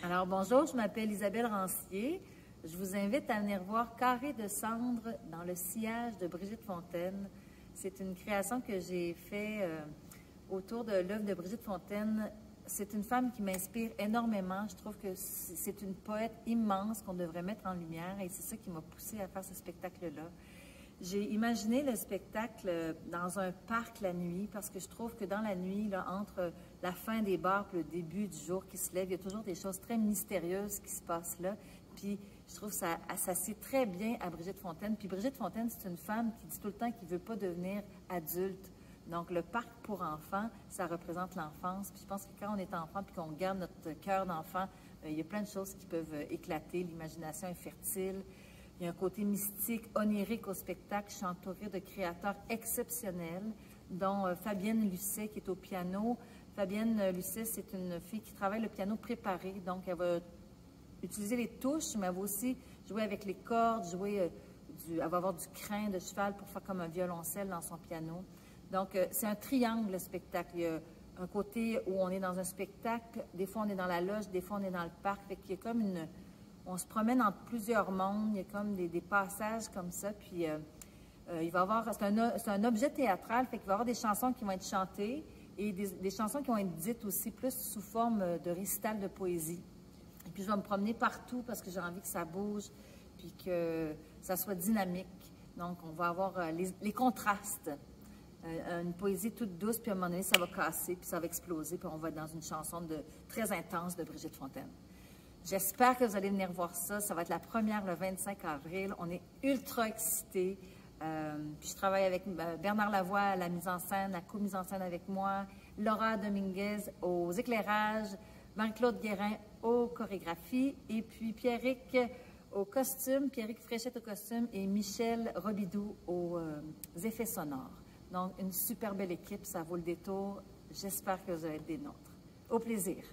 Alors bonjour, je m'appelle Isabelle Rancier. Je vous invite à venir voir Carré de cendre dans le sillage de Brigitte Fontaine. C'est une création que j'ai faite autour de l'œuvre de Brigitte Fontaine. C'est une femme qui m'inspire énormément. Je trouve que c'est une poète immense qu'on devrait mettre en lumière et c'est ça qui m'a poussée à faire ce spectacle-là. J'ai imaginé le spectacle dans un parc la nuit parce que je trouve que dans la nuit, là, entre la fin des bars et le début du jour qui se lève, il y a toujours des choses très mystérieuses qui se passent là. Puis je trouve que ça s'associe très bien à Brigitte Fontaine. Puis Brigitte Fontaine, c'est une femme qui dit tout le temps qu'elle ne veut pas devenir adulte. Donc le parc pour enfants, ça représente l'enfance. Puis je pense que quand on est enfant puis qu'on garde notre cœur d'enfant, il y a plein de choses qui peuvent éclater. L'imagination est fertile. Il y a un côté mystique, onirique au spectacle. Je suis entourée de créateurs exceptionnels, dont Fabienne Lucet qui est au piano. Fabienne Lucet, c'est une fille qui travaille le piano préparé. Donc, elle va utiliser les touches, mais elle va aussi jouer avec les cordes, elle va avoir du crin de cheval pour faire comme un violoncelle dans son piano. Donc, c'est un triangle, le spectacle. Il y a un côté où on est dans un spectacle, des fois on est dans la loge, des fois on est dans le parc. Fait qu'il y a comme on se promène entre plusieurs mondes, il y a comme des passages comme ça, puis il va y avoir, c'est un objet théâtral, fait qu'il va y avoir des chansons qui vont être chantées et des chansons qui vont être dites aussi plus sous forme de récital de poésie. Et puis je vais me promener partout parce que j'ai envie que ça bouge, puis que ça soit dynamique. Donc on va avoir les contrastes. Une poésie toute douce, puis à un moment donné, ça va casser, puis ça va exploser, puis on va être dans une chanson très intense de Brigitte Fontaine. J'espère que vous allez venir voir ça. Ça va être la première le 25 avril. On est ultra excités. Puis je travaille avec Bernard Lavoie à la mise en scène, la co-mise en scène avec moi, Laura Dominguez aux éclairages, Marie-Claude Guérin aux chorégraphies, et puis Pierrick au costume, Pierrick Fréchette au costume et Michel Robidoux aux effets sonores. Donc, une super belle équipe, ça vaut le détour. J'espère que vous allez être des nôtres. Au plaisir.